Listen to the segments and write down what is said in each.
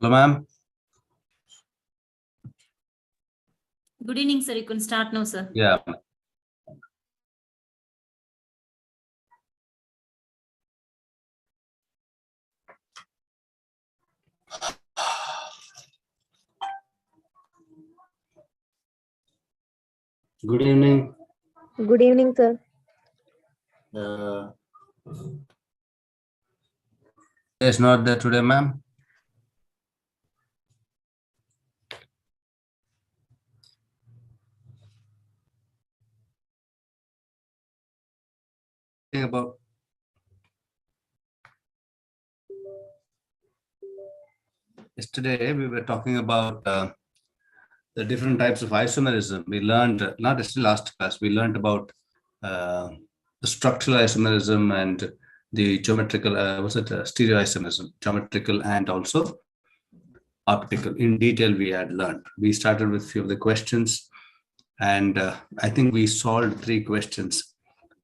Hello, ma'am. Good evening, sir. You can start now, sir. Yeah. Good evening. Good evening, sir. It's not there today, ma'am. About yesterday, we were talking about the different types of isomerism. We learned, not just last class, we learned about the structural isomerism and the geometrical, stereoisomerism, geometrical and also optical. In detail, we had learned. We started with a few of the questions, and I think we solved 3 questions.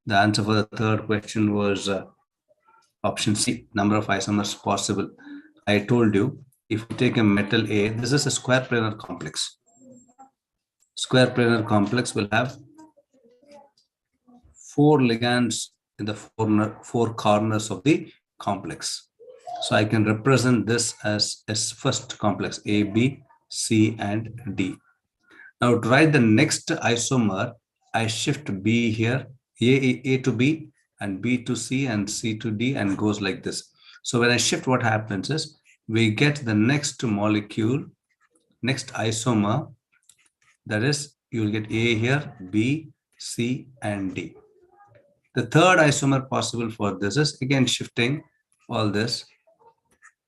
The answer for the third question was option C, number of isomers possible. I told you, if you take a metal A, this is a square planar complex. Square planar complex will have 4 ligands in the 4 corners of the complex. So I can represent this as first complex, A, B, C, and D. Now to write the next isomer, I shift B here, A to B, and B to C, and C to D, and goes like this. So when I shift, what happens is we get the next molecule, next isomer, that is, you will get A here, B, C, and D. The third isomer possible for this is again shifting all this.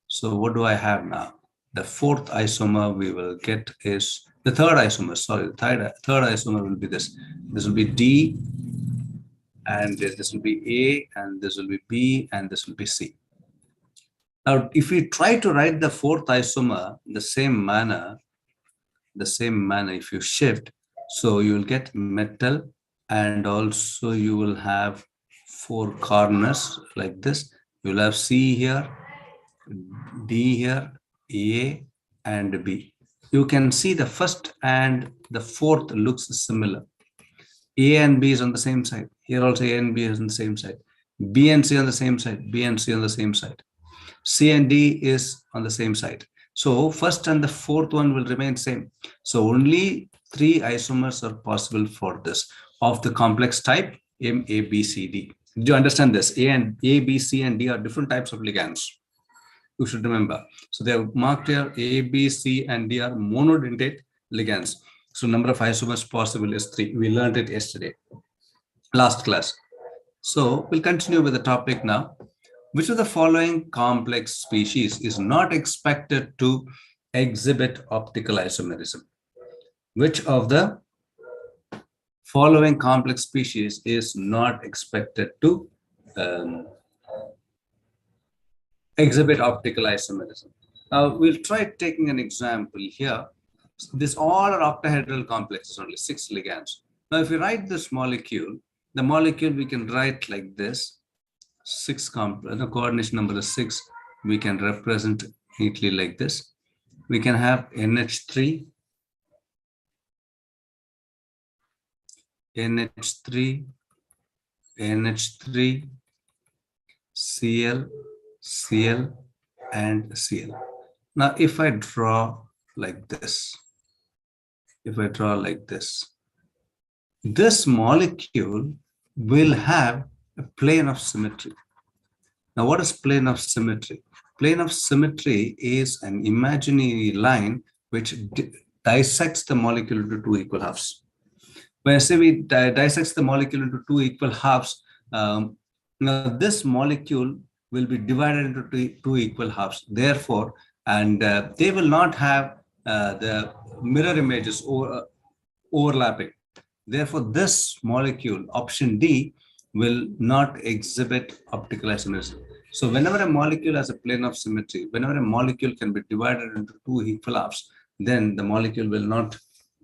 So what do I have now? The fourth isomer we will get is the third isomer. Sorry, the third isomer will be this. This will be D, and this will be A, and this will be B, and this will be C. Now, if we try to write the fourth isomer in the same manner, if you shift, so you will get metal, and also you will have 4 corners like this. You will have C here, D here, A, and B. You can see the first and the fourth looks similar. A and B is on the same side. Here also A and B is on the same side. B and C on the same side. B and C on the same side. C and D is on the same side. So first and the fourth one will remain same. So only 3 isomers are possible for this of the complex type M, A, B, C, D. Do you understand this? A, B, C, and D are different types of ligands. You should remember. So they are marked here. A, B, C, and D are monodentate ligands. So number of isomers possible is 3. We learned it yesterday, last class. So we'll continue with the topic now. Which of the following complex species is not expected to exhibit optical isomerism? Which of the following complex species is not expected to exhibit optical isomerism? Now we'll try taking an example here. This all are octahedral complexes, only 6 ligands. Now if we write this molecule, the molecule we can write like this. 6 the coordination number is 6. We can represent neatly like this. We can have NH3, NH3, NH3, Cl, Cl, and Cl. Now, if I draw like this, this molecule will have a plane of symmetry. Now, what is plane of symmetry? Plane of symmetry is an imaginary line which dissects the molecule into 2 equal halves. When I say we dissects the molecule into 2 equal halves, now this molecule will be divided into 2 equal halves. Therefore, and they will not have the mirror images overlapping. Therefore, this molecule, option D, will not exhibit optical isomerism. So whenever a molecule has a plane of symmetry, whenever a molecule can be divided into 2 equal halves, then the molecule will not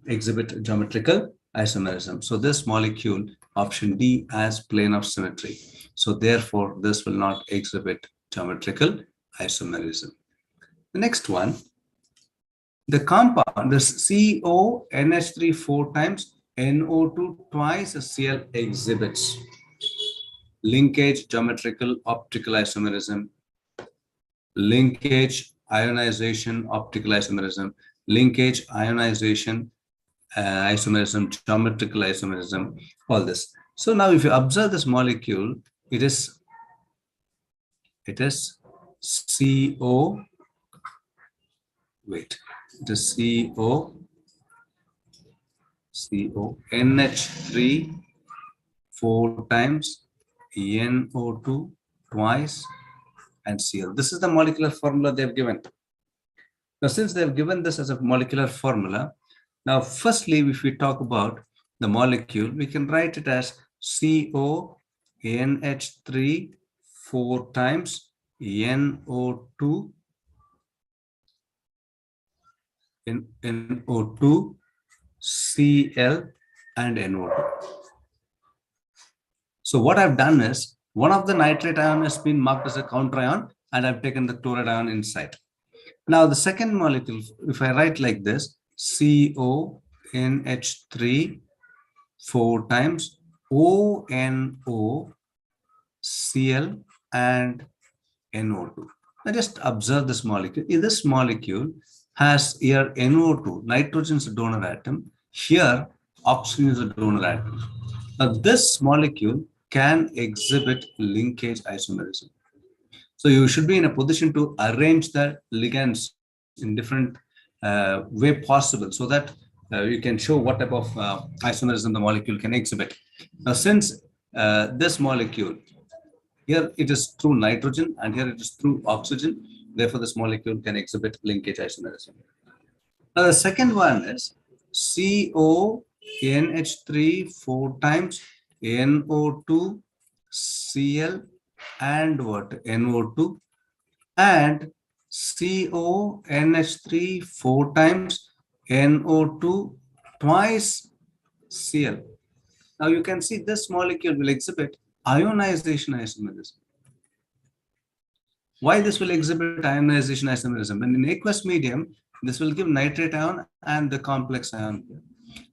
exhibit geometrical isomerism. So this molecule, option D, has plane of symmetry. So therefore, this will not exhibit geometrical isomerism. The next one, The compound, this CONH3 4 times, NO2 twice, Cl exhibits linkage, geometrical, optical isomerism, linkage, ionization, optical isomerism, linkage, ionization, isomerism, geometrical isomerism, all this. So now if you observe this molecule, it is CO, wait, it is NH3 4 times, NO2 twice, and Cl. This is the molecular formula they've given. Now, since they've given this as a molecular formula, now firstly, if we talk about the molecule, we can write it as CONH3 4 times NO2 NO2 Cl and NO2. So what I've done is one of the nitrate ion has been marked as a counter ion, and I've taken the chloride ion inside. Now the second molecule, if I write like this, CONH3 4 times ONO Cl and NO2. Now just observe this molecule. This molecule has here NO2, nitrogen is a donor atom. Here, oxygen is a donor atom. Now this molecule can exhibit linkage isomerism. So you should be in a position to arrange the ligands in different way possible, so that you can show what type of isomerism the molecule can exhibit. Now, since this molecule, here it is through nitrogen and here it is through oxygen, therefore this molecule can exhibit linkage isomerism. Now the second one is CONH3 4 times NO2 Cl and what? NO2 and CONH3 4 times NO2 twice Cl. Now you can see this molecule will exhibit ionization isomerism. Why this will exhibit ionization isomerism? And in aqueous medium, this will give nitrate ion and the complex ion here.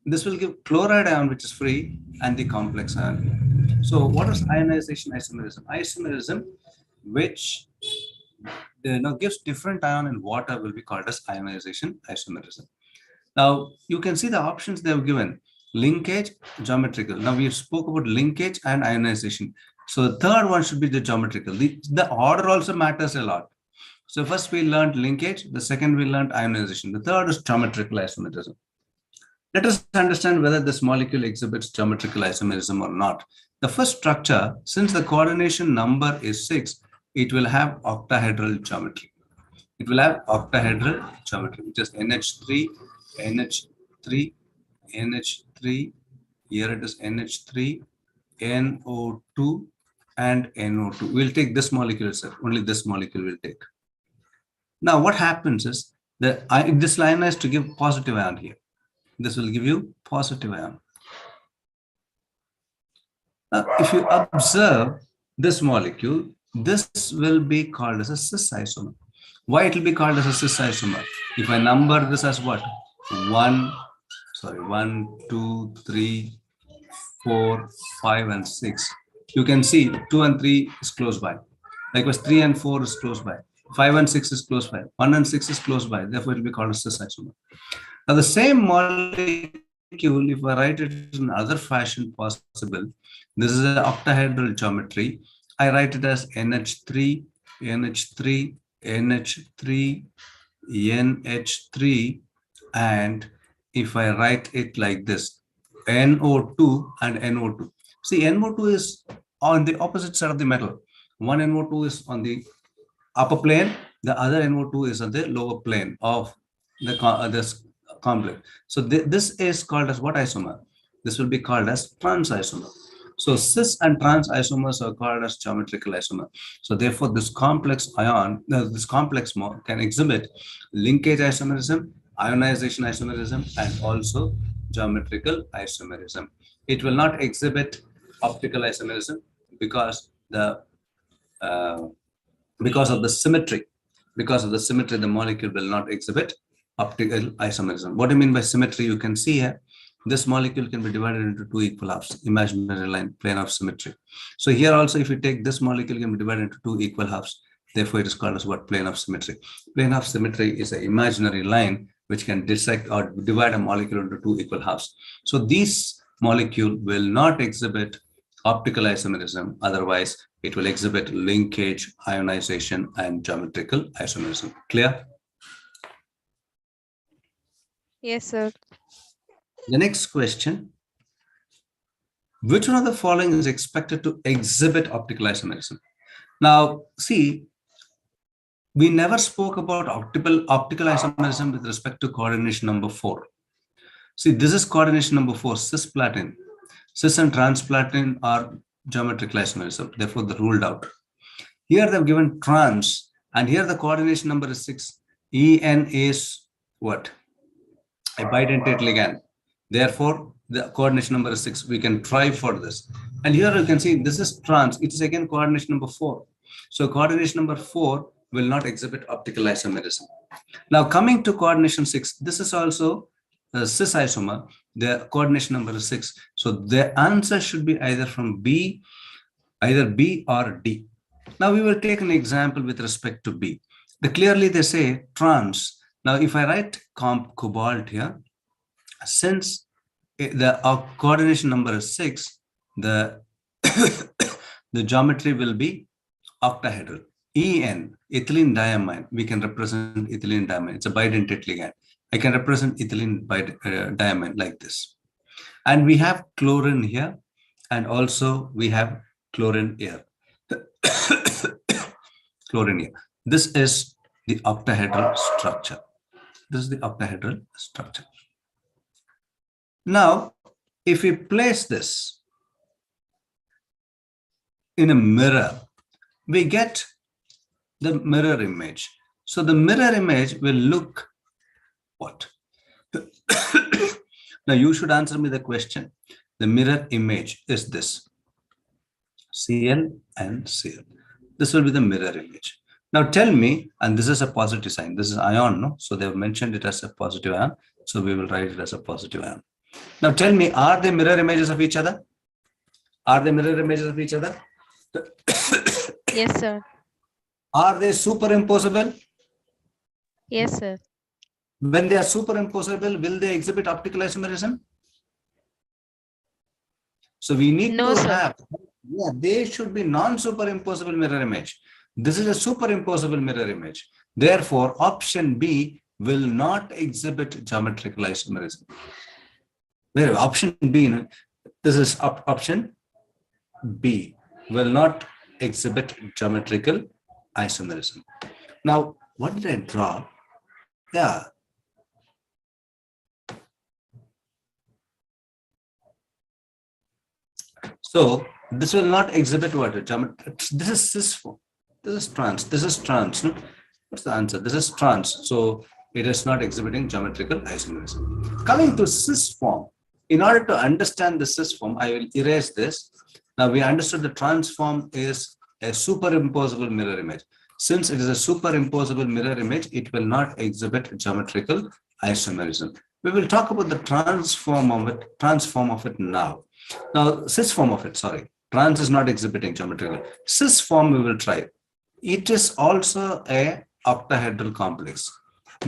This will give chloride ion, which is free, and the complex ion here. So what is ionization isomerism? Isomerism, which gives different ion in water, will be called as ionization isomerism. Now you can see the options they have given: linkage, geometrical. Now we spoke about linkage and ionization. So the third one should be the geometrical. The order also matters a lot. So first we learned linkage, the second we learned ionization, the third is geometrical isomerism. Let us understand whether this molecule exhibits geometrical isomerism or not. The first structure, since the coordination number is 6, it will have octahedral geometry. It will have octahedral geometry, which is NH3, NH3, NH3, here it is NH3, NO2, and NO2. We'll take this molecule itself, only this molecule will take. Now what happens is, this line has to give positive ion here. This will give you positive ion. Now, if you observe this molecule, this will be called as a cis isomer. Why it will be called as a cis isomer? If I number this as what? 1, 2, 3, 4, 5, and 6. You can see 2 and 3 is close by. Likewise, 3 and 4 is close by. 5 and 6 is close by. 1 and 6 is close by. Therefore, it will be called a cis isomer. Now, the same molecule, if I write it in other fashion possible, this is an octahedral geometry. I write it as NH3, NH3, NH3, NH3, and if I write it like this, NO2 and NO2. See, NO2 is on the opposite side of the metal. One NO2 is on the upper plane, the other NO2 is on the lower plane of this complex. So this is called as what isomer? This will be called as trans isomer. So cis and trans isomers are called as geometrical isomer. So therefore, this complex ion, this complex can exhibit linkage isomerism, ionization isomerism, and also geometrical isomerism. It will not exhibit optical isomerism because of the symmetry. Because of the symmetry, the molecule will not exhibit optical isomerism. What do you mean by symmetry? You can see here, this molecule can be divided into two equal halves, imaginary line, plane of symmetry. So here also, if you take this molecule can be divided into two equal halves, therefore it is called as what? Plane of symmetry. Plane of symmetry is an imaginary line which can dissect or divide a molecule into two equal halves. So these molecule will not exhibit optical isomerism, otherwise it will exhibit linkage, ionization, and geometrical isomerism. Clear? Yes, sir. The next question, which one of the following is expected to exhibit optical isomerism? Now, see, we never spoke about optical isomerism with respect to coordination number 4. See, this is coordination number 4, cisplatin. Cis and transplatin are geometrical isomerism, therefore they're ruled out. Here they've given trans, and here the coordination number is 6. En is what? A bidentate ligand. Therefore, the coordination number is 6. We can try for this. And here you can see this is trans. It is again coordination number 4. So coordination number 4 will not exhibit optical isomerism. Now coming to coordination 6, this is also a cis isomer. The coordination number is 6. So the answer should be either from either B or D. Now we will take an example with respect to B. Clearly they say trans. Now if I write cobalt here, since the coordination number is 6, the the geometry will be octahedral. En, ethylene diamine, we can represent ethylene diamine. It's a bidentate ligand. I can represent ethylene diamine like this. And we have chlorine here, and also we have chlorine here. Chlorine here. This is the octahedral structure. This is the octahedral structure. Now, if we place this in a mirror, we get the mirror image. So the mirror image will look what? Now you should answer me the question. The mirror image is this. Cl and Cl. This will be the mirror image. Now tell me, and this is a positive sign. This is ion, no? So they have mentioned it as a positive ion. So we will write it as a positive ion. Now tell me, are they mirror images of each other? Are they mirror images of each other? Yes, sir. Are they superimposable? Yes, sir. When they are superimposable, will they exhibit optical isomerism? So we need No, to sir. have, yeah, they should be non-superimposable mirror image. This is a superimposable mirror image. Therefore, option B will not exhibit geometrical isomerism. Where option B, this is option B, will not exhibit geometrical isomerism. Now, what did I draw? Yeah. So this will not exhibit what? This is cis form. This is trans. This is trans. No? What's the answer? This is trans. So it is not exhibiting geometrical isomerism. Coming to cis form. In order to understand the cis form, I will erase this. Now we understood the trans form is a superimposable mirror image. Since it is a superimposable mirror image, it will not exhibit geometrical isomerism. We will talk about the transform of it now. Now, cis form of it, sorry. Trans is not exhibiting geometrical. Cis form we will try. It is also a octahedral complex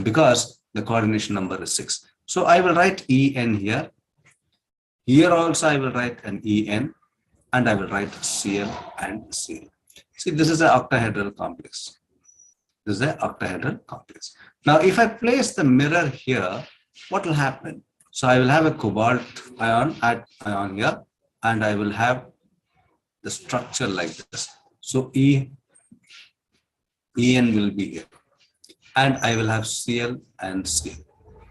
because the coordination number is 6. So I will write En here. Here also I will write an En, and I will write Cl and Cl. See, this is an octahedral complex. This is an octahedral complex. Now, if I place the mirror here, what will happen? So I will have a cobalt ion here, and I will have the structure like this. So En will be here, and I will have Cl and Cl.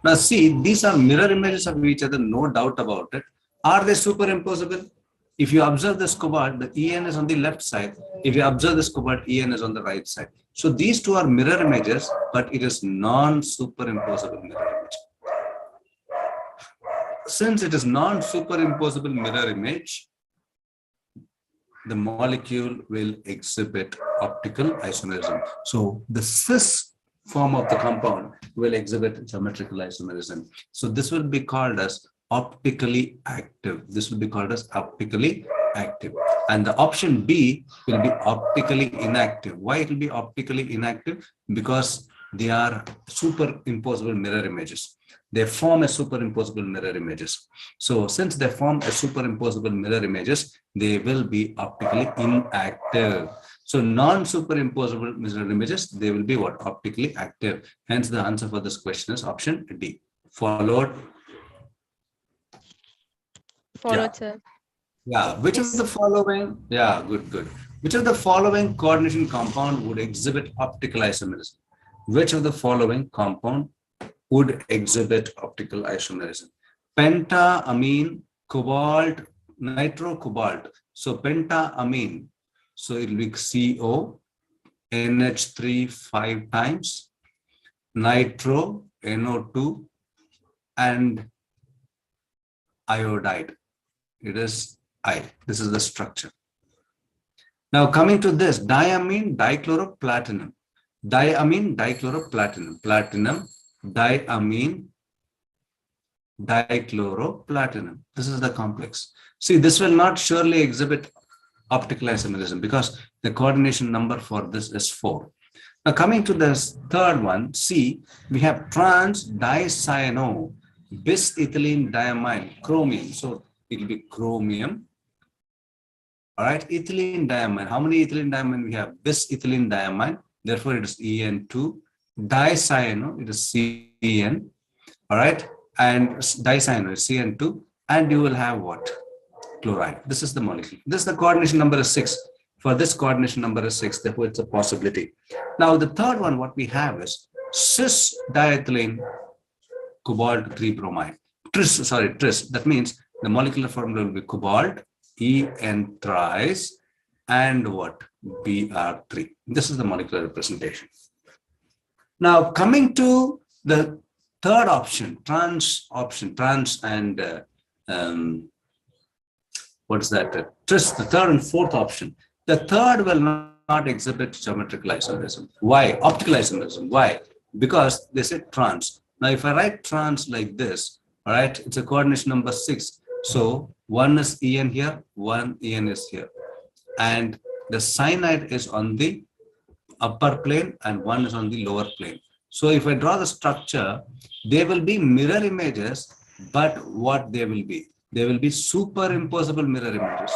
Now see, these are mirror images of each other, no doubt about it. Are they superimposable? If you observe this cobalt, the En is on the left side. If you observe this cobalt, En is on the right side. So these two are mirror images, but it is non-superimposable mirror image. Since it is non-superimposable mirror image, the molecule will exhibit optical isomerism. So the cis form of the compound will exhibit geometrical isomerism. So this will be called as optically active. This will be called as optically active. And the option B will be optically inactive. Why it will be optically inactive? Because they are superimposable mirror images. They form a superimposable mirror images. So since they form a superimposable mirror images, they will be optically inactive. So non-superimposable mirror images, they will be what? Optically active. Hence the answer for this question is option D. Followed. Followed, sir. Yeah, which of Yes. the following? Yeah, good. Which of the following coordination compound would exhibit optical isomerism? Which of the following compound would exhibit optical isomerism? Pentaamine, cobalt, nitrocobalt. So pentaamine. So it will be CO, NH3 5 times, nitro, NO2, and iodide. It is I. This is the structure. Now coming to this, diamine dichloroplatinum. Diamine dichloroplatinum. Platinum, diamine dichloroplatinum. This is the complex. See, this will not surely exhibit optical isomerism because the coordination number for this is 4. Now coming to this third one, C, we have trans dicyano bisethylene diamine chromium. So it will be chromium. All right, ethylene diamine. How many ethylene diamine we have? Bisethylene diamine. Therefore, it is En2. Dicyano, it is Cn. All right, and dicyano is Cn2. And you will have what? Chloride. This is the molecule. This is the coordination number is 6. For this coordination number is 6. Therefore, it's a possibility. Now, the third one, what we have is cis diethylene cobalt 3 bromide. Tris. That means the molecular formula will be cobalt, En thrice, and what? Br3. This is the molecular representation. Now, coming to the third option, trans and what is that? Tris, the third and fourth option. The third will not exhibit geometrical isomerism. Why? Optical isomerism. Why? Because they said trans. Now, if I write trans like this, all right, it's a coordination number 6. So one is En here, one En is here. And the cyanide is on the upper plane and one is on the lower plane. So if I draw the structure, they will be mirror images, but what they will be? They will be superimposable mirror images.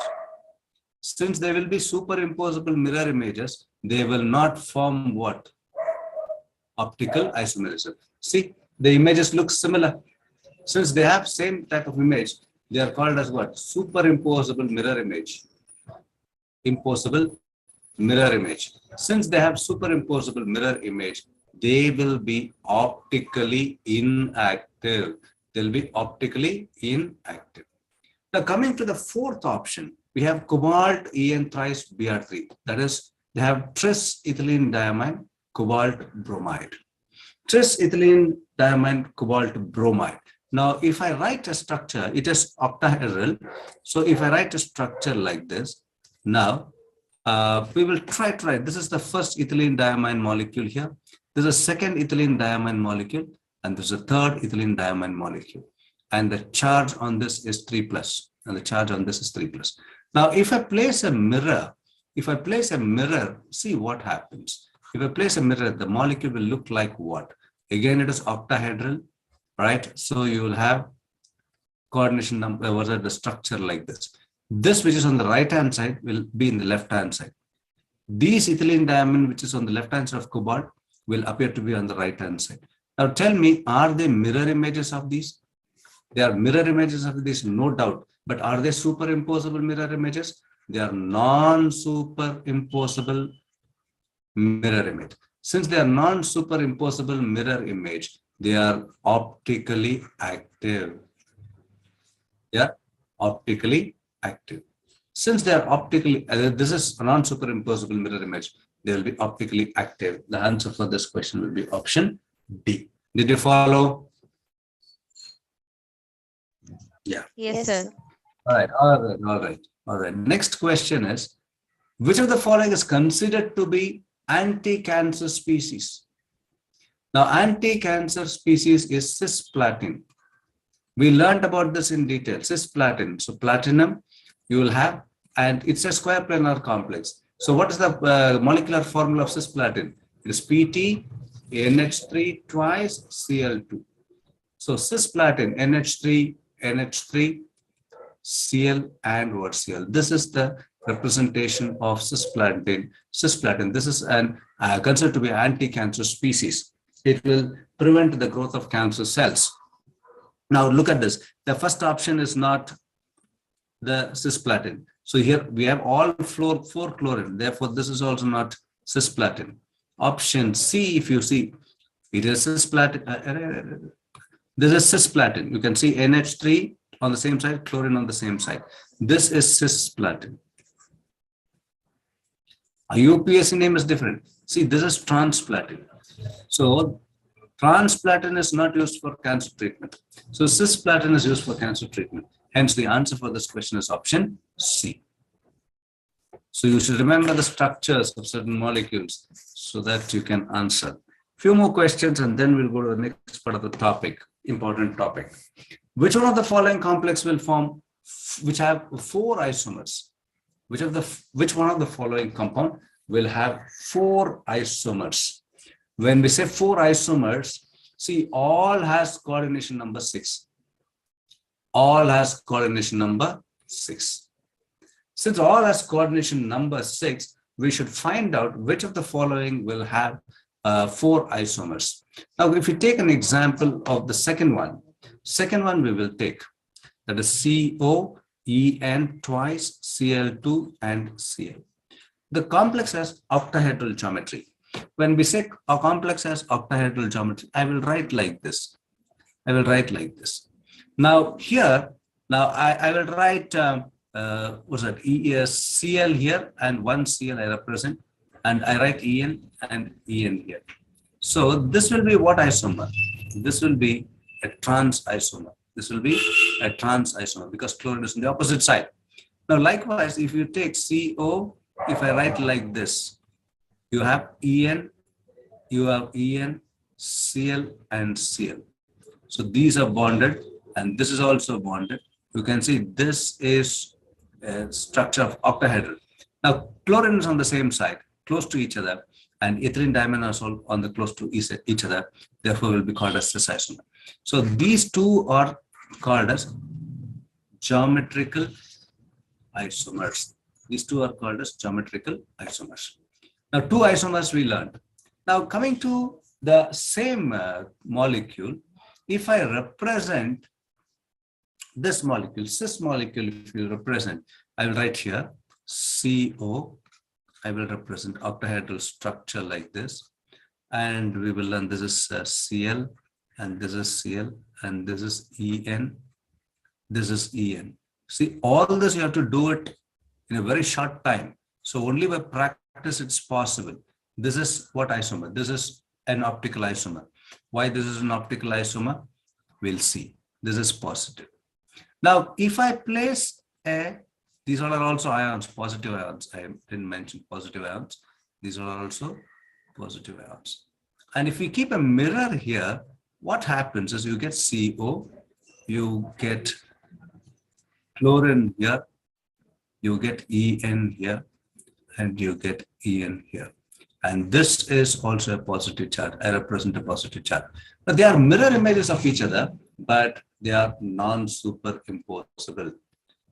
Since they will be superimposable mirror images, they will not form what? Optical isomerism. See, the images look similar. Since they have same type of image, they are called as what? Superimposable mirror image. Imposable mirror image. Since they have superimposable mirror image, they will be optically inactive. They'll be optically inactive. Now coming to the fourth option, we have cobalt En thrice Br3. That is, they have tris ethylene diamine cobalt bromide. Tris ethylene diamine cobalt bromide. Now, if I write a structure, it is octahedral. So if I write a structure like this, now we will try. This is the first ethylene diamine molecule here. This is a second ethylene diamine molecule, and this is a third ethylene diamine molecule. And the charge on this is 3+, and the charge on this is 3+. Now, if I place a mirror, see what happens. If I place a mirror, the molecule will look like what? Again, it is octahedral. Right, so you will have coordination number, the structure like this. This which is on the right hand side will be in the left hand side. These ethylene diamine which is on the left hand side of cobalt will appear to be on the right hand side. Now tell me, are they mirror images of these? They are mirror images of these, no doubt. But are they superimposable mirror images? They are non-superimposable mirror image. Since they are non-superimposable mirror image, they are optically active. Yeah, optically active. Since they are optically, this is a non-superimposable mirror image, they will be optically active. The answer for this question will be option D. Did you follow? Yeah. Yes, sir. All right. Next question is, which of the following is considered to be anti-cancer species? Now, anti-cancer species is cisplatin. We learned about this in detail, cisplatin. So platinum, you will have, and it's a square planar complex. So what is the molecular formula of cisplatin? It is PT, NH3 twice, Cl2. So cisplatin, NH3, Cl and what Cl. This is the representation of cisplatin. Cisplatin, this is an considered to be anti-cancer species. It will prevent the growth of cancer cells. Now look at this. The first option is not the cisplatin. So here we have all 4 chlorine. Therefore, this is also not cisplatin. Option C, if you see, it is cisplatin. This is cisplatin. You can see NH3 on the same side, chlorine on the same side. This is cisplatin. A UPSC name is different. See, this is transplatin. So transplatin is not used for cancer treatment. So cisplatin is used for cancer treatment. Hence, the answer for this question is option C. So you should remember the structures of certain molecules so that you can answer. Few more questions and then we'll go to the next part of the topic, important topic. Which one of the following complex will form, which have 4 isomers? Which one of the following compound will have 4 isomers? When we say 4 isomers, see, all has coordination number 6. All has coordination number 6. Since all has coordination number 6, we should find out which of the following will have 4 isomers. Now, if we take an example of the second one we will take, that is CO, En twice, Cl2 and Cl. The complex has octahedral geometry. When we say a complex has octahedral geometry, I will write like this. Now here, I will write what's that? Cl here and 1 Cl I represent, and I write En and En here. So this will be what isomer? This will be a trans isomer. This will be a trans isomer because chlorine is on the opposite side. Now likewise, if you take CO, if I write like this, you have En, Cl and Cl. So these are bonded and this is also bonded. You can see this is a structure of octahedral. Now chlorine is on the same side, close to each other, and ethylene diamine on the close to each other, therefore will be called as cis isomer. So these two are called as geometrical isomers. These two are called as geometrical isomers. Now 2 isomers we learned. Now coming to the same molecule, if I represent this molecule, cis molecule, if you represent, I will write here CO. I will represent octahedral structure like this. And we will learn this is Cl, and this is Cl, and this is En, this is En. See, all this you have to do it in a very short time. So only by practice it's possible. This is what isomer? This is an optical isomer. Why this is an optical isomer? We'll see. This is positive. Now, if I place these all are also ions, positive ions. I didn't mention positive ions. These are also positive ions. And if we keep a mirror here, what happens is you get CO, you get chlorine here, you get En here, and you get En here. And this is also a positive charge. I represent a positive charge. But they are mirror images of each other, but they are non-superimposable.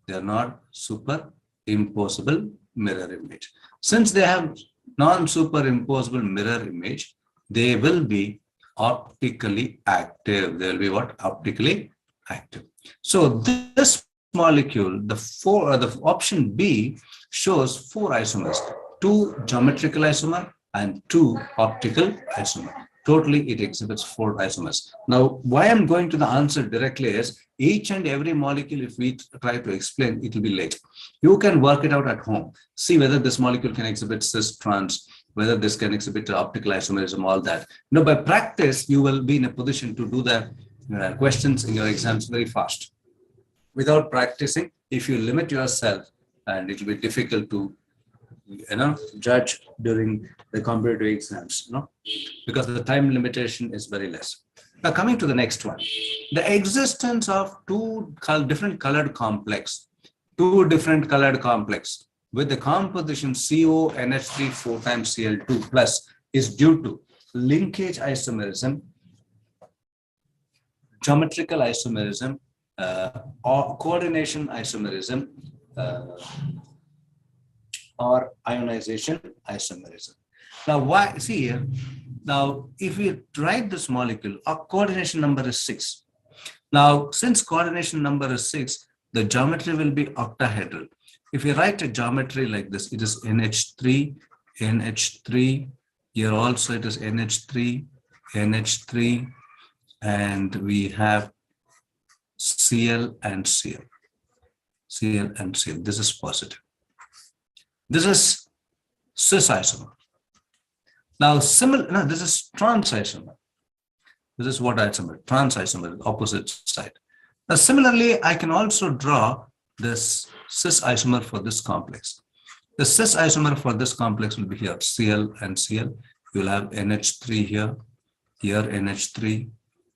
They are not superimposable mirror image. Since they have non-superimposable mirror image, they will be optically active. They will be what? Optically active. So this molecule, the option B shows 4 isomers, 2 geometrical isomer and 2 optical isomer. Totally, it exhibits 4 isomers. Now, why I'm going to the answer directly is each and every molecule, if we try to explain, it will be late. You can work it out at home. See whether this molecule can exhibit cis trans, whether this can exhibit optical isomerism, all that. You know, by practice, you will be in a position to do the questions in your exams very fast. Without practicing, if you limit yourself, and it will be difficult to judge during the competitive exams, because the time limitation is very less. Now coming to the next one, the existence of different colored complex with the composition CONH3 4 times Cl2 plus is due to linkage isomerism, geometrical isomerism, or coordination isomerism, or ionization isomerism. Now, why? See here. Now, if we write this molecule, our coordination number is 6. Now, since coordination number is 6, the geometry will be octahedral. If you write a geometry like this, it is NH3, NH3. Here also it is NH3, NH3, and we have Cl and Cl. Cl and Cl. This is positive. This is cis isomer. Now, this is trans isomer. This is what isomer? Trans isomer, opposite side. Now, similarly, I can also draw this cis isomer for this complex. The cis isomer for this complex will be here, Cl and Cl. You will have NH3 here NH3,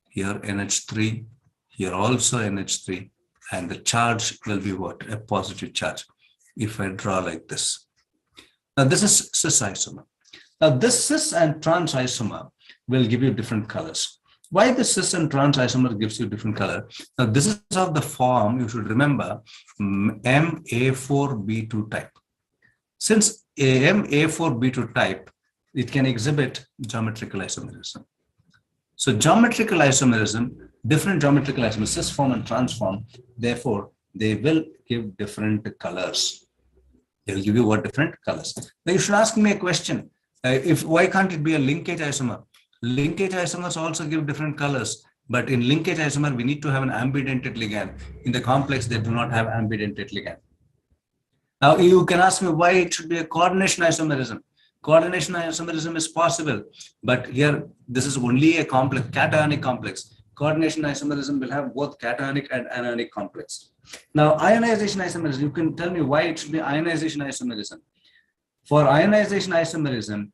here NH3, here also NH3, and the charge will be what? A positive charge. If I draw like this. Now, this is cis isomer. Now, this cis and trans isomer will give you different colors. Why the cis and trans isomer gives you different color? Now, this is of the form, you should remember, MA4B2 type. Since MA4B2 type, it can exhibit geometrical isomerism. So geometrical isomerism, different geometrical isomerism, cis form and trans form, therefore, they will give different colors. They will give you what different colors. Now, you should ask me a question. Why can't it be a linkage isomer? Linkage isomers also give different colors, but in linkage isomer, we need to have an ambidentate ligand. In the complex, they do not have ambidentate ligand. Now, you can ask me why it should be a coordination isomerism. Coordination isomerism is possible, but here, this is only a complex, cationic complex. Coordination isomerism will have both cationic and anionic complex. Now, ionization isomerism, you can tell me why it should be ionization isomerism. For ionization isomerism,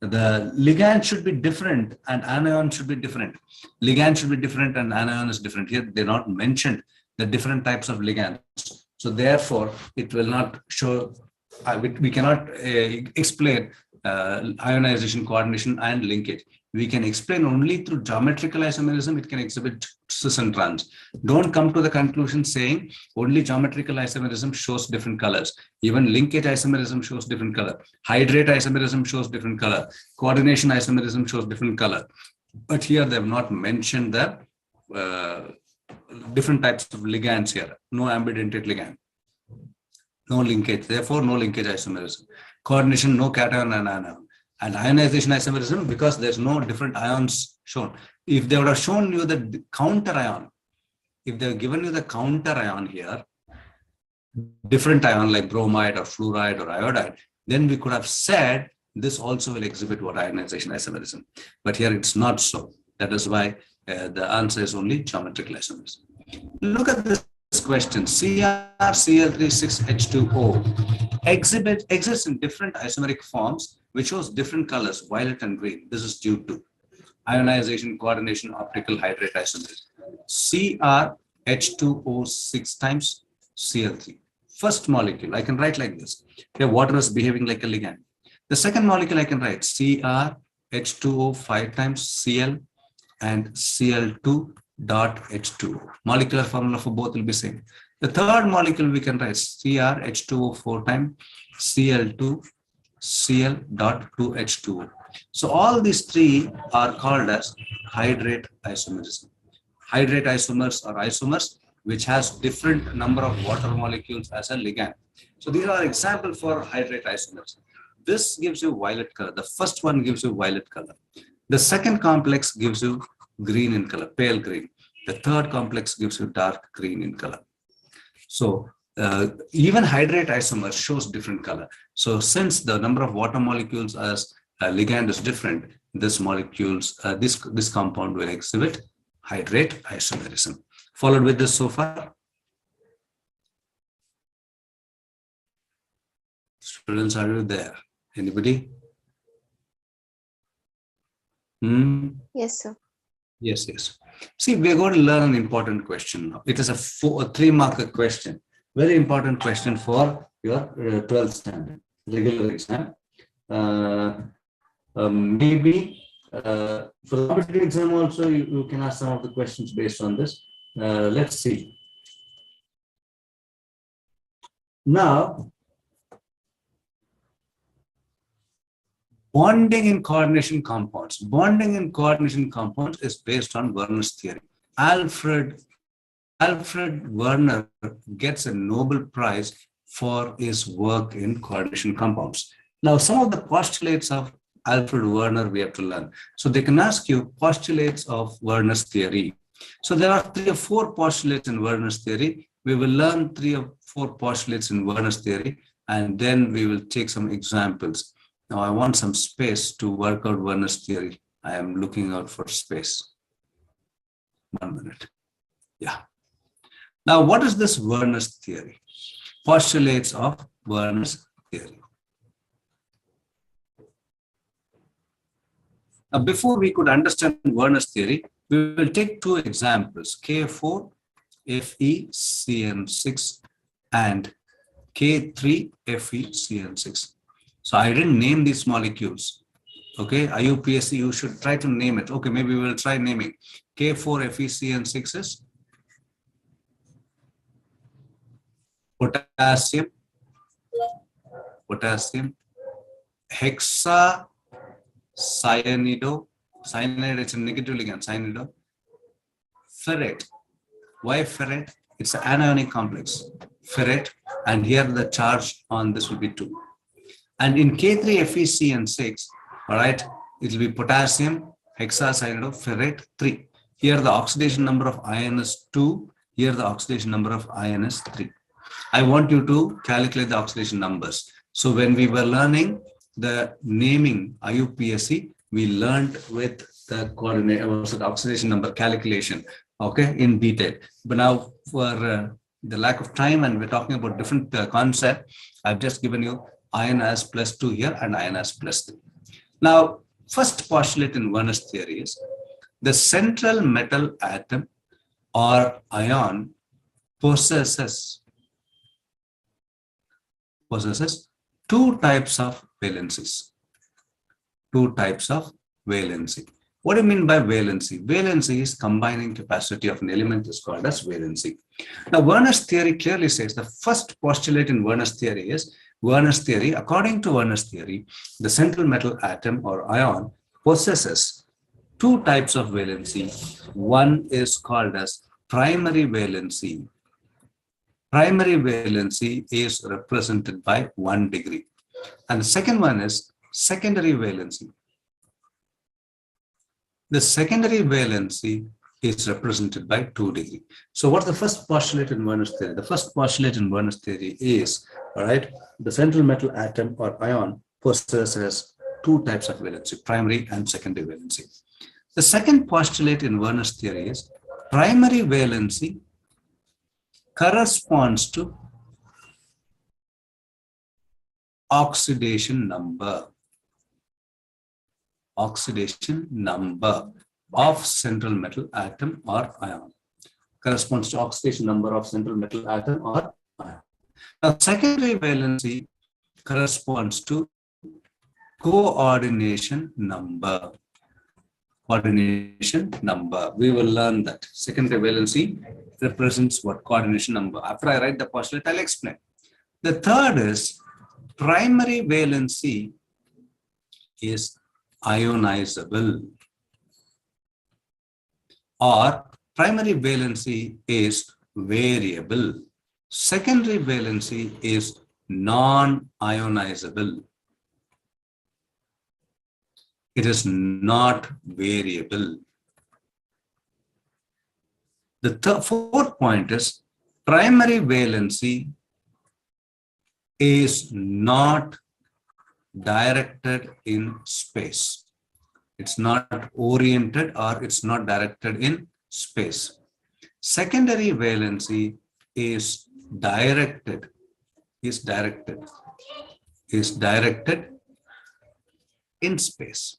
the ligand should be different and anion should be different. Ligand should be different and anion is different. Here, they're not mentioned the different types of ligands. So therefore, it will not show, we cannot explain ionization, coordination, and linkage. We can explain only through geometrical isomerism, it can exhibit cis and trans. Don't come to the conclusion saying only geometrical isomerism shows different colors. Even linkage isomerism shows different color. Hydrate isomerism shows different color. Coordination isomerism shows different color. But here they have not mentioned the different types of ligands here. No ambidentate ligand. No linkage. Therefore, no linkage isomerism. Coordination, no cation and anion. And ionization isomerism, because there's no different ions shown. If they would have shown you the counter ion, if they've given you the counter ion here, different ion like bromide or fluoride or iodide, then we could have said this also will exhibit what ionization isomerism. But here it's not so. That is why the answer is only geometrical isomerism. Look at this question. CrCl3,6H2O exists in different isomeric forms, which shows different colors, violet and green. This is due to ionization, coordination, optical hydrate isomerism. CrH2O 6 times Cl3. First molecule, I can write like this. Here, water is behaving like a ligand. The second molecule, I can write CrH2O 5 times Cl and Cl2 dot H2O. Molecular formula for both will be same. The third molecule we can write CrH2O 4 times Cl2 Cl dot 2H2O. So all these three are called as hydrate isomerism. Hydrate isomers are isomers which has different number of water molecules as a ligand. So these are examples for hydrate isomers. This gives you violet color. The first one gives you violet color. The second complex gives you green in color, pale green. The third complex gives you dark green in color. So even hydrate isomer shows different color. So since the number of water molecules as ligand is different, this compound will exhibit hydrate isomerism. Followed with this so far? Students, are you there? Anybody? Yes, sir. Yes, yes. See, we're going to learn an important question now. It is a 3-mark question. Very important question for your 12th standard regular exam. Maybe for the competitive exam also, you can ask some of the questions based on this. Let's see. Now, bonding in coordination compounds. Bonding in coordination compounds is based on Werner's theory. Alfred Werner gets a Nobel Prize for his work in coordination compounds. Now, some of the postulates of Alfred Werner we have to learn. So they can ask you postulates of Werner's theory. So there are 3 or 4 postulates in Werner's theory. We will learn 3 or 4 postulates in Werner's theory, and then we will take some examples. Now, I want some space to work out Werner's theory. I am looking out for space. 1 minute. Yeah. Now, what is this Werner's theory? Postulates of Werner's theory. Now, before we could understand Werner's theory, we will take 2 examples, K4 FeCN6 and K3 FeCN6. So I didn't name these molecules. Okay, IUPAC, you should try to name it. Okay, maybe we will try naming. K4 FeCN6 is potassium, hexacyanide, cyanide, it's a negative ligand, cyanide, ferrate. Why ferrate? It's an anionic complex, ferrate, and here the charge on this will be 2. And in K3 FeCN6, all right, it will be potassium, hexacyanide, ferrate 3. Here the oxidation number of iron is 2. Here the oxidation number of iron is 3. I want you to calculate the oxidation numbers. So when we were learning the naming IUPAC, we learned with the coordinate, the oxidation number calculation, okay, in detail. But now for the lack of time, and we're talking about different concept, I've just given you iron as +2 here and iron as +3. Now, first postulate in Werner's theory is the central metal atom or ion possesses 2 types of valencies. 2 types of valency. What do you mean by valency? Valency is combining capacity of an element is called as valency. Now, Werner's theory clearly says the first postulate in Werner's theory is according to Werner's theory, the central metal atom or ion possesses 2 types of valency. One is called as primary valency. Primary valency is represented by 1 degree. And the second one is secondary valency. The secondary valency is represented by 2 degree. So what's the first postulate in Werner's theory? The first postulate in Werner's theory is, all right, the central metal atom or ion possesses 2 types of valency, primary and secondary valency. The second postulate in Werner's theory is primary valency corresponds to oxidation number. Oxidation number of central metal atom or ion corresponds to oxidation number of central metal atom or ion. Now, secondary valency corresponds to coordination number. Coordination number. We will learn that. Secondary valency represents what? Coordination number. After I write the postulate, I'll explain. The third is primary valency is ionizable, or primary valency is variable. Secondary valency is non-ionizable. It is not variable. The fourth point is primary valency is not directed in space. It's not oriented or it's not directed in space. Secondary valency is directed is directed in space.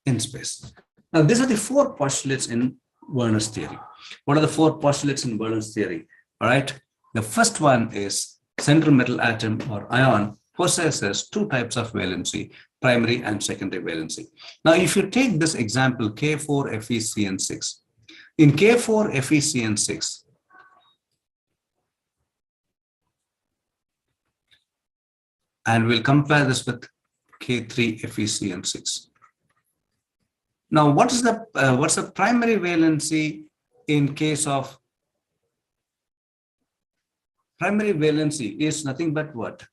In space. Now, these are the four postulates in Werner's theory. What are the four postulates in Werner's theory? All right. The first one is central metal atom or ion possesses two types of valency, primary and secondary valency. Now, if you take this example, K4FeCN6, in K4FeCN6, and we'll compare this with K3FeCN6. Now, what's the primary valency in case of primary valency is nothing but what?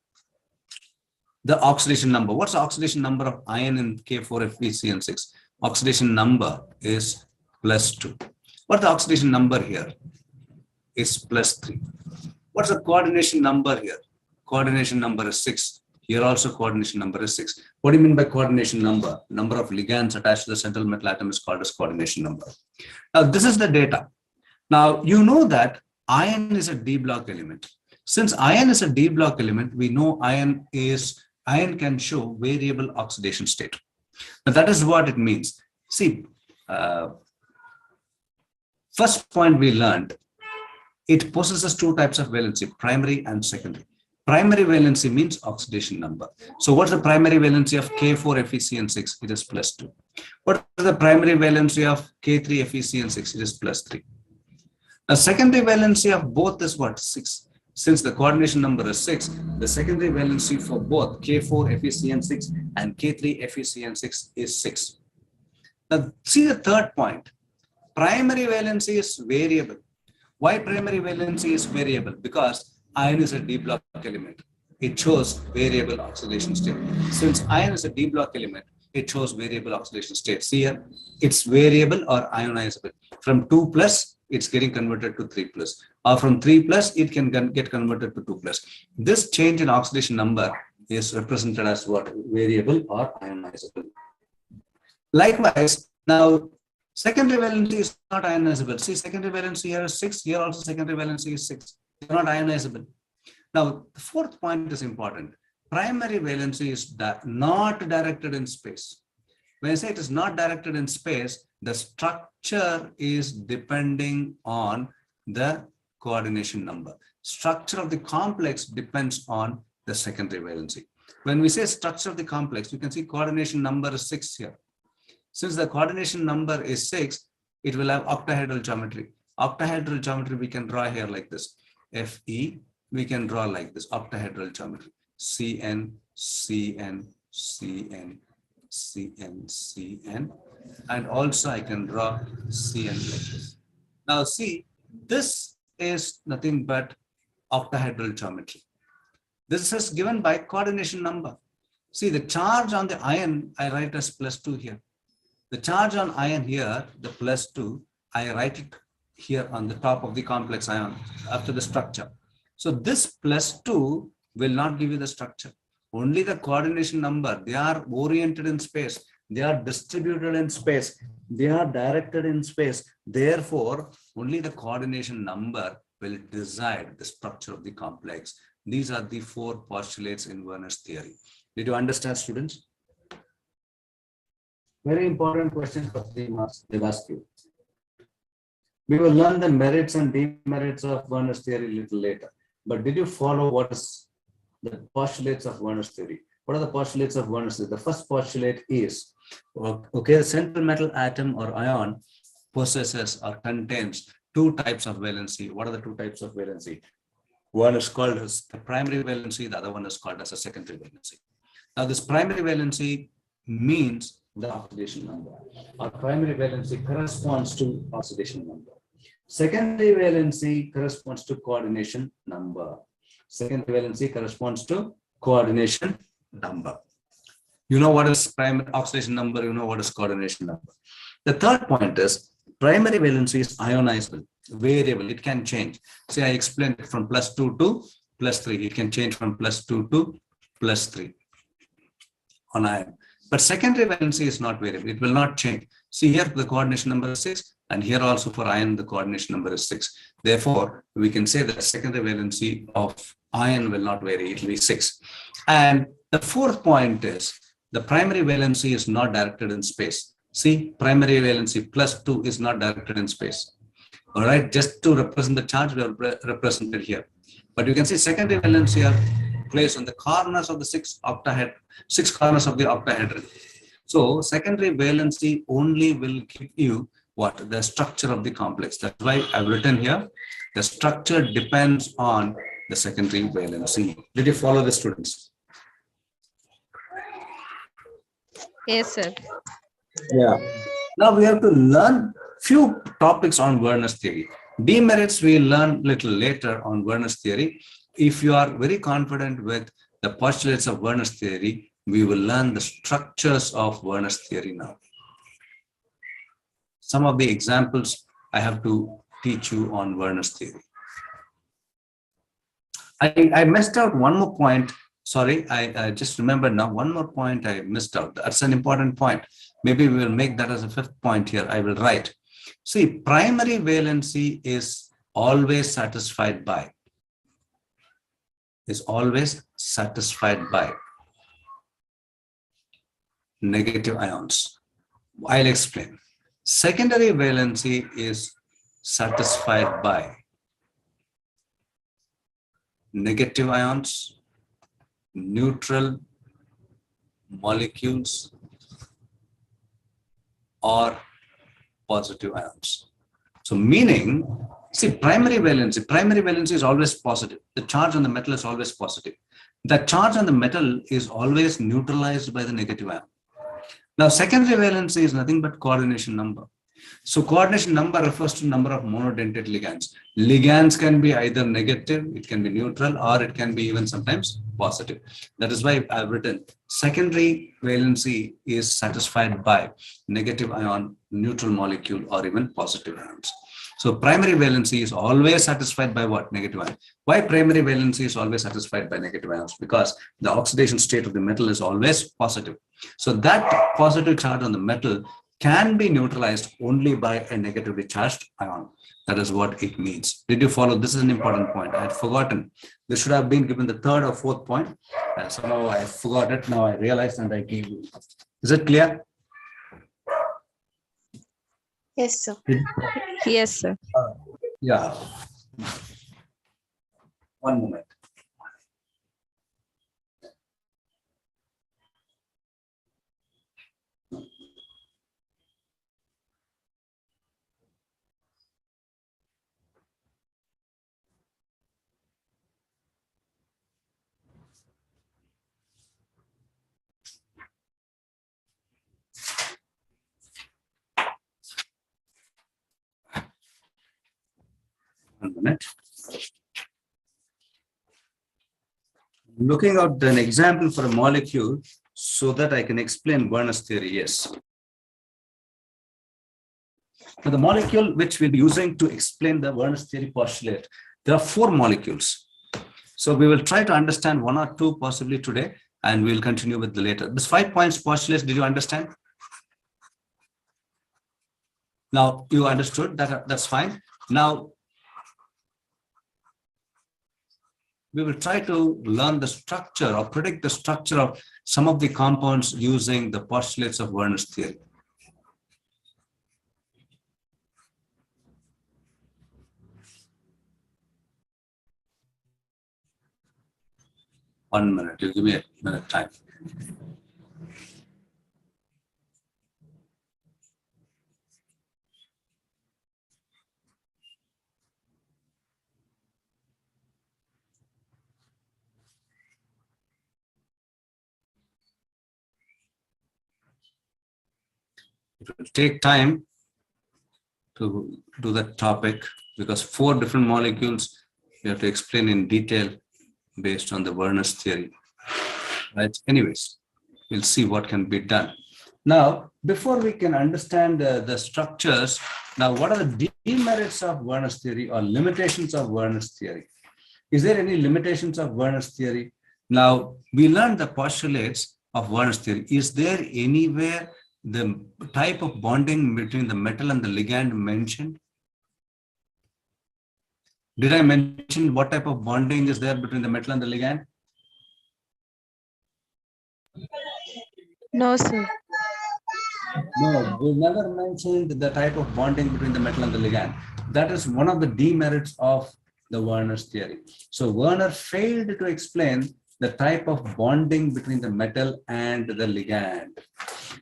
The oxidation number. What's the oxidation number of ion in K4FeCN6? Oxidation number is +2. What's the oxidation number here? Is +3. What's the coordination number here? Coordination number is 6. Here also coordination number is 6. What do you mean by coordination number? Number of ligands attached to the central metal atom is called as coordination number. Now, this is the data. Now, you know that iron is a D block element. Since iron is a D block element, we know iron can show variable oxidation state. Now, that is what it means. See, first point we learned, it possesses two types of valency, primary and secondary. Primary valency means oxidation number. So what's the primary valency of K4FeCN6? It is +2. What is the primary valency of K3FeCN6? It is +3. Now, secondary valency of both is what? 6. Since the coordination number is 6, the secondary valency for both K4FeCN6 and K3FeCN6 is 6. Now, see the third point. Primary valency is variable. Why primary valency is variable? Because iron is a D block element. It shows variable oxidation state. Since iron is a D block element, it shows variable oxidation state. See here, it's variable or ionizable. From 2+, it's getting converted to 3+. Or from 3+, it can get converted to 2+. This change in oxidation number is represented as what? Variable or ionizable. Likewise, now secondary valency is not ionizable. See, secondary valency here is 6. Here also secondary valency is 6. They're not ionizable. Now, the fourth point is important. Primary valency is not directed in space. When I say it is not directed in space, the structure is depending on the coordination number. Structure of the complex depends on the secondary valency. When we say structure of the complex, you can see coordination number is 6 here. Since the coordination number is 6, it will have octahedral geometry. Octahedral geometry we can draw here like this. Fe, we can draw like this, octahedral geometry. Cn, Cn, Cn, Cn, Cn. And also I can draw Cn like this. Now see, this is nothing but octahedral geometry. This is given by coordination number. See, the charge on the ion, I write as +2 here. The charge on ion here, the +2, I write it here on the top of the complex ion after the structure. So this +2 will not give you the structure. Only the coordination number. They are oriented in space. They are distributed in space. They are directed in space. Therefore, only the coordination number will decide the structure of the complex. These are the four postulates in Werner's theory. Did you understand, students? Very important question for 3 marks. They'll ask you. We will learn the merits and demerits of Werner's theory a little later. But did you follow what is the postulates of Werner's theory? What are the postulates of Werner's theory? The first postulate is, okay, the central metal atom or ion possesses or contains two types of valency. What are the two types of valency? One is called as the primary valency, the other one is called as a secondary valency. Now, this primary valency means the oxidation number. Our primary valency corresponds to oxidation number. Secondary valency corresponds to coordination number. Secondary valency corresponds to coordination number. You know what is primary oxidation number, you know what is coordination number. The third point is primary valency is ionizable, variable, it can change. See, I explained it from +2 to +3. It can change from +2 to +3 on ion. But secondary valency is not variable. It will not change. See here, the coordination number is 6, and here also for iron, the coordination number is 6. Therefore, we can say that secondary valency of iron will not vary. It will be 6. And the fourth point is the primary valency is not directed in space. See, primary valency plus 2 is not directed in space. All right, just to represent the charge, we have represented here. But you can see secondary valency are placed on the corners of the six corners of the octahedron. So secondary valency only will give you what? The structure of the complex. That's why I've written here, the structure depends on the secondary valency. Did you follow the students? Yes, sir. Yeah. Now we have to learn few topics on Werner's theory. Demerits we learn little later on Werner's theory. If you are very confident with the postulates of Werner's theory, we will learn the structures of Werner's theory now. Some of the examples I have to teach you on Werner's theory. I missed out one more point. Sorry, I just remembered now one more point I missed out. That's an important point. Maybe we will make that as a fifth point here. I will write. See, primary valency is always satisfied by. Negative ions. I'll explain. Secondary valency is satisfied by negative ions, neutral molecules, or positive ions. So meaning, see, primary valency is always positive. The charge on the metal is always positive. The charge on the metal is always neutralized by the negative ion. Now, secondary valency is nothing but coordination number. So coordination number refers to number of monodentate ligands. Ligands can be either negative, it can be neutral, or it can be even sometimes positive. That is why I've written secondary valency is satisfied by negative ion, neutral molecule, or even positive ions. So primary valency is always satisfied by what? Negative ion. Why primary valency is always satisfied by negative ions? Because the oxidation state of the metal is always positive. So that positive charge on the metal can be neutralized only by a negatively charged ion. That is what it means. Did you follow? This is an important point. I had forgotten. This should have been given the third or fourth point. Somehow I forgot it. Now I realized and I gave you. Is it clear? Yes, sir. Yes, sir. Yeah. One moment. Looking at an example for a molecule so that I can explain Werner's theory. Yes. For the molecule which we'll be using to explain the Werner's theory postulate, there are 4 molecules. So we will try to understand 1 or 2 possibly today, and we'll continue with the later. This 5 points postulates, did you understand? Now you understood that, that's fine. Now we will try to learn the structure or predict the structure of some of the compounds using the postulates of Werner's theory. One minute, you give me a minute time. It will take time to do that topic because 4 different molecules we have to explain in detail based on the Werner's theory. Right? Anyways, we'll see what can be done. Now, before we can understand the structures, now what are the demerits of Werner's theory or limitations of Werner's theory? Is there any limitations of Werner's theory? Now, we learned the postulates of Werner's theory, is there anywhere the type of bonding between the metal and the ligand mentioned? Did I mention what type of bonding is there between the metal and the ligand? No, sir. No, we never mentioned the type of bonding between the metal and the ligand. That is one of the demerits of the Werner's theory. So Werner failed to explain the type of bonding between the metal and the ligand.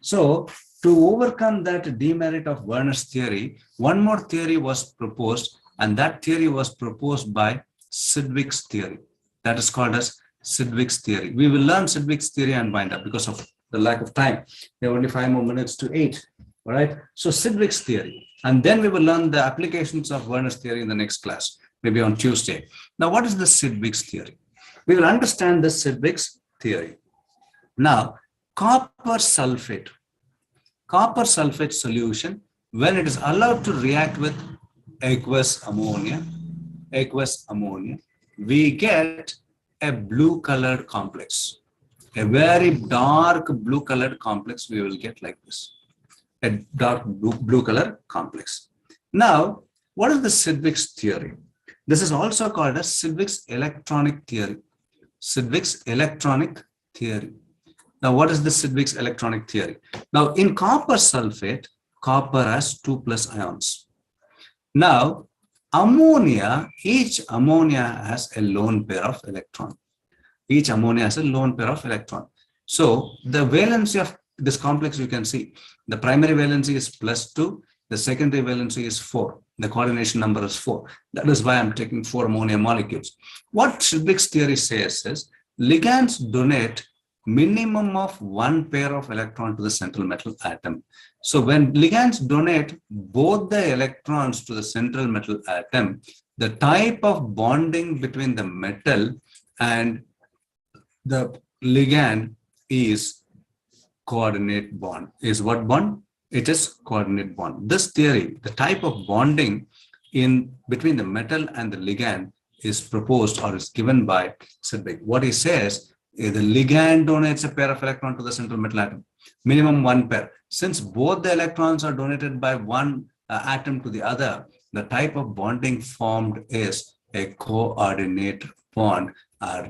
So to overcome that demerit of Werner's theory, one more theory was proposed, and that theory was proposed by Sidgwick's theory. That is called as Sidgwick's theory. We will learn Sidgwick's theory and wind up because of the lack of time. We have only 5 more minutes to 8. All right. So Sidgwick's theory, and then we will learn the applications of Werner's theory in the next class, maybe on Tuesday. Now, what is the Sidgwick's theory? We will understand the Sidgwick's theory. Now, copper sulfate solution, when it is allowed to react with aqueous ammonia, we get a blue colored complex. A very dark blue colored complex we will get like this. A dark blue color complex. Now, what is the Sidgwick's theory? This is also called as Sidgwick's electronic theory. Sidgwick's electronic theory. Now, what is the Sidgwick's electronic theory? Now, in copper sulfate, copper has 2+ ions. Now, ammonia, each ammonia has a lone pair of electron. Each ammonia has a lone pair of electron. So the valency of this complex, you can see, the primary valency is +2, the secondary valency is 4. The coordination number is 4. That is why I'm taking 4 ammonia molecules. What Sidgwick's theory says is ligands donate minimum of 1 pair of electron to the central metal atom. So when ligands donate both the electrons to the central metal atom, the type of bonding between the metal and the ligand is coordinate bond. Is what bond? It is coordinate bond. This theory, the type of bonding in between the metal and the ligand is proposed or is given by Sidgwick. What he says is the ligand donates a pair of electrons to the central metal atom, minimum 1 pair. Since both the electrons are donated by one atom to the other, the type of bonding formed is a coordinate bond.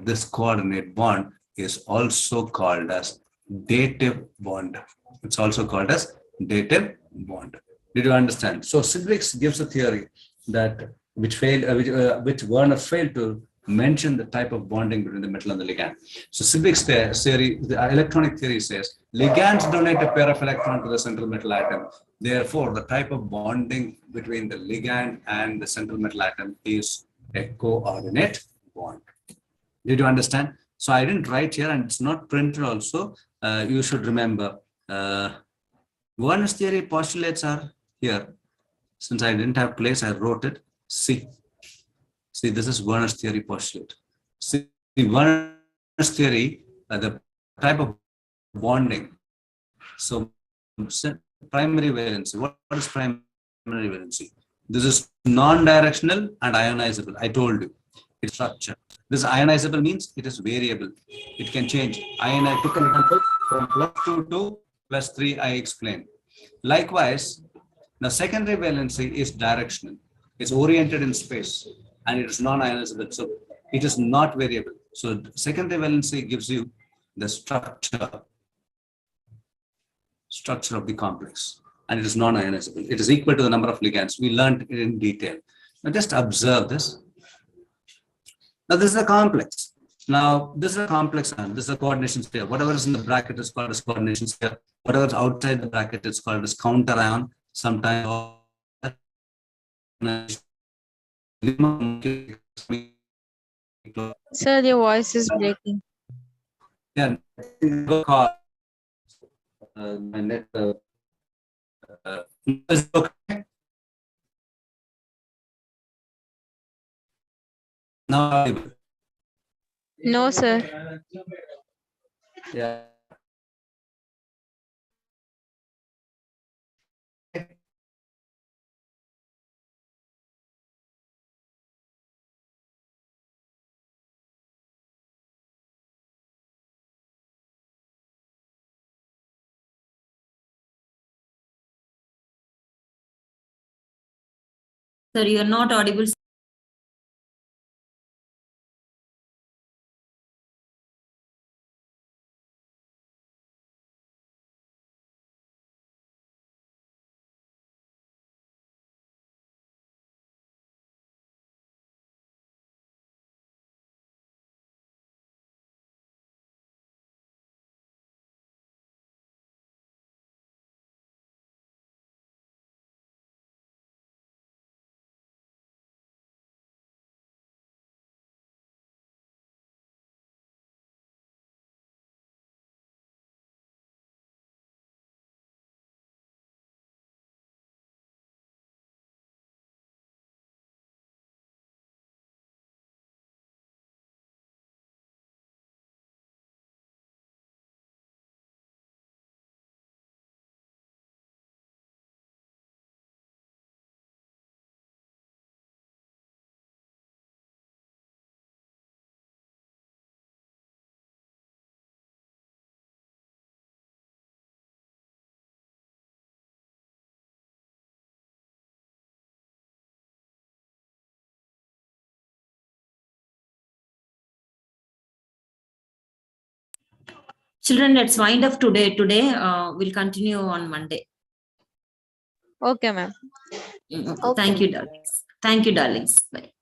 This coordinate bond is also called as dative bond. It's also called as dative bond. Did you understand? So Sidgwick gives a theory that which Werner failed to mention the type of bonding between the metal and the ligand. So Sidgwick's theory, the electronic theory says ligands donate a pair of electrons to the central metal atom. Therefore, the type of bonding between the ligand and the central metal atom is a coordinate bond. Did you understand? So I didn't write here, and it's not printed also. You should remember. Werner's theory postulates are here. Since I didn't have place, I wrote it. See, this is Werner's theory postulate. See, Werner's theory, the type of bonding. So primary valency. What is primary valency? This is non-directional and ionizable. I told you. Its structure. This ionizable means it is variable. It can change. I took an example from +2 to +3. I explained. Likewise, the secondary valency is directional. It's oriented in space and it is non-ionizable. So it is not variable. So secondary valency gives you the structure of the complex, and it is non-ionizable. It is equal to the number of ligands. We learned it in detail. Now just observe this. Now this is a complex. Now this is a complex ion. This is a coordination sphere. Whatever is in the bracket is called as coordination sphere. Whatever is outside the bracket is called as counter ion. Sometimes Sir, your voice is breaking. yeah, my net, is it okay? Now, No, sir. yeah. Sir, you are not audible. Children, let's wind up today. We'll continue on Monday. Okay, ma'am. Okay. Thank you, darlings. Thank you, darlings. Bye.